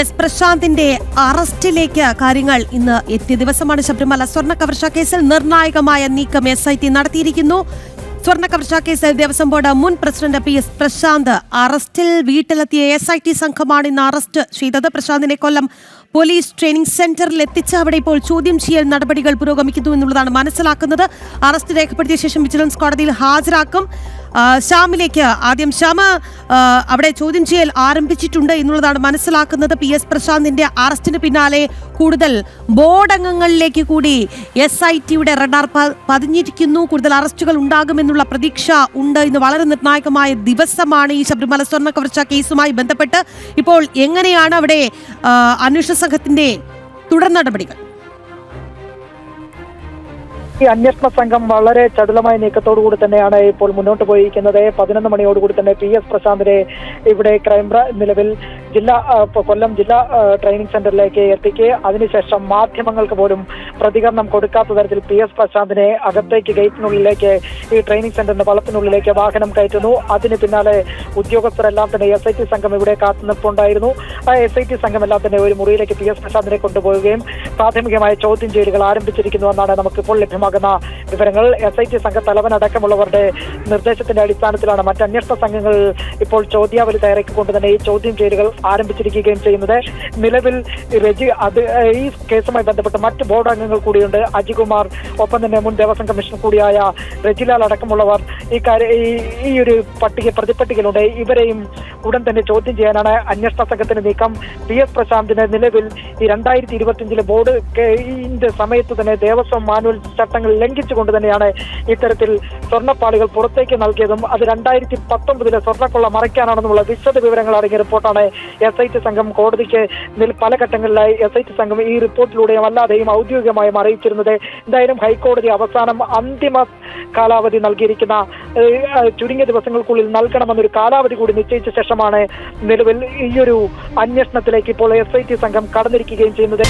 S പ്രശാന്തിന്റെ അറസ്റ്റിലേക്ക് കാര്യങ്ങൾ ഇന്ന് എത്തിയ ദിവസമാണ്. ശബരിമല സ്വർണ്ണ കവർച്ചാ കേസിൽ നിർണായകമായ നീക്കം SIT നടത്തിയിരിക്കുന്നു. സ്വർണ്ണ കവർച്ചാ കേസിൽ ദേവസ്വം ബോർഡ് മുൻ പ്രസിഡന്റ് PS പ്രശാന്ത് അറസ്റ്റിൽ വീട്ടിലെത്തിയ SIT സംഘമാണ് ഇന്ന് അറസ്റ്റ് ചെയ്തത്. പ്രശാന്തിനെ കൊല്ലം പോലീസ് ട്രെയിനിംഗ് സെന്ററിൽ എത്തിച്ച് അവിടെ ഇപ്പോൾ ചോദ്യം ചെയ്യൽ നടപടികൾ പുരോഗമിക്കുന്നു എന്നുള്ളതാണ് മനസ്സിലാക്കുന്നത്. അറസ്റ്റ് രേഖപ്പെടുത്തിയ ശേഷം വിജിലൻസ് കോടതിയിൽ ഹാജരാക്കും. ശ്യാമിലേക്ക് ആദ്യം. ശ്യാമ, അവിടെ ചോദ്യം ചെയ്യൽ ആരംഭിച്ചിട്ടുണ്ട് എന്നുള്ളതാണ് മനസ്സിലാക്കുന്നത്. PS പ്രശാന്തിന്റെ അറസ്റ്റിന് പിന്നാലെ കൂടുതൽ ബോർഡ് അംഗങ്ങളിലേക്ക് കൂടി SITയുടെ റഡാർ പതിഞ്ഞിരിക്കുന്നു. കൂടുതൽ അറസ്റ്റുകൾ ഉണ്ടാകുമെന്നുള്ള പ്രതീക്ഷ ഉണ്ട്. ഇന്ന് വളരെ നിർണായകമായ ദിവസമാണ് ഈ ശബരിമല സ്വർണ്ണ കവർച്ചാ കേസുമായി ബന്ധപ്പെട്ട്. ഇപ്പോൾ എങ്ങനെയാണ് അവിടെ അന്വേഷണ സംഘത്തിന്റെ തുടർ നടപടികൾ? ഈ അന്വേഷണ സംഘം വളരെ ചടുലമായ നീക്കത്തോടുകൂടി തന്നെയാണ് ഇപ്പോൾ മുന്നോട്ട് പോയിരിക്കുന്നത്. 11 മണിയോടുകൂടി തന്നെ PS പ്രശാന്തിനെ ഇവിടെ ക്രൈംബ്രാഞ്ച് നിലവിൽ കൊല്ലം ജില്ലാ ട്രെയിനിംഗ് സെന്ററിലേക്ക് എത്തിക്കുക. അതിനുശേഷം മാധ്യമങ്ങൾക്ക് പോലും പ്രതികരണം കൊടുക്കാത്ത തരത്തിൽ PS പ്രശാന്തിനെ അകത്തേക്ക് ഗേറ്റിനുള്ളിലേക്ക്, ഈ ട്രെയിനിംഗ് സെന്ററിന്റെ വളത്തിനുള്ളിലേക്ക് വാഹനം കയറ്റുന്നു. അതിന് പിന്നാലെ ഉദ്യോഗസ്ഥരെല്ലാം തന്നെ SIT സംഘം ഇവിടെ കാത്തുനിൽപ്പുണ്ടായിരുന്നു. ആ SIT സംഘമെല്ലാം തന്നെ ഒരു മുറിയിലേക്ക് PS പ്രശാന്തിനെ കൊണ്ടുപോവുകയും പ്രാഥമികമായ ചോദ്യം ചെയ്യലുകൾ ആരംഭിച്ചിരിക്കുന്നുവെന്നാണ് നമുക്കിപ്പോൾ ലഭ്യമാകുന്ന വിവരങ്ങൾ. SIT സംഘത്തലവനടക്കമുള്ളവരുടെ നിർദ്ദേശത്തിന്റെ അടിസ്ഥാനത്തിലാണ് മറ്റ് അന്വേഷണ സംഘങ്ങൾ ഇപ്പോൾ ചോദ്യാവലി തയ്യാറാക്കിക്കൊണ്ട് തന്നെ ഈ ചോദ്യം ചെയ്യലുകൾ ആരംഭിച്ചിരിക്കുകയും ചെയ്യുന്നത്. നിലവിൽ ഈ കേസുമായി ബന്ധപ്പെട്ട് മറ്റ് ബോർഡ് അംഗങ്ങൾ കൂടിയുണ്ട്. അജികുമാർ, ഒപ്പം തന്നെ മുൻ ദേവസ്വം കമ്മീഷണർ കൂടിയായ റെജിലാൽ അടക്കമുള്ളവർ ഈ ഒരു പ്രതിപട്ടികയിലുണ്ട്. ഇവരെയും ഉടൻ തന്നെ ചോദ്യം ചെയ്യാനാണ് അന്വേഷണ സംഘത്തിന്റെ നീക്കം. PS പ്രശാന്തിന് നിലവിൽ ഈ 2025 ബോർഡ് സമയത്ത് തന്നെ ദേവസ്വം മാനുവൽ ചട്ടങ്ങൾ ലംഘിച്ചുകൊണ്ട് തന്നെയാണ് ഇത്തരത്തിൽ സ്വർണ്ണപ്പാളികൾ പുറത്തേക്ക് നൽകിയതും അത് 2019 സ്വർണ്ണക്കൊള്ള മറയ്ക്കാനാണെന്നുള്ള വിശദ വിവരങ്ങൾ അടങ്ങിയ റിപ്പോർട്ടാണ് SIT സംഘം കോടതിക്ക് പല ഘട്ടങ്ങളിലായി SIT സംഘം ഈ റിപ്പോർട്ടിലൂടെയും അല്ലാതെയും ഔദ്യോഗികമായും അറിയിച്ചിരുന്നത്. എന്തായാലും ഹൈക്കോടതി അവസാനം അന്തിമ കാലാവധി നൽകിയിരിക്കുന്ന ചുരുങ്ങിയ ദിവസങ്ങൾക്കുള്ളിൽ നൽകണമെന്നൊരു കാലാവധി കൂടി നിശ്ചയിച്ച ശേഷമാണ് നിലവിൽ ഈയൊരു അന്വേഷണത്തിലേക്ക് ഇപ്പോൾ SIT സംഘം കടന്നിരിക്കുകയും ചെയ്യുന്നത്.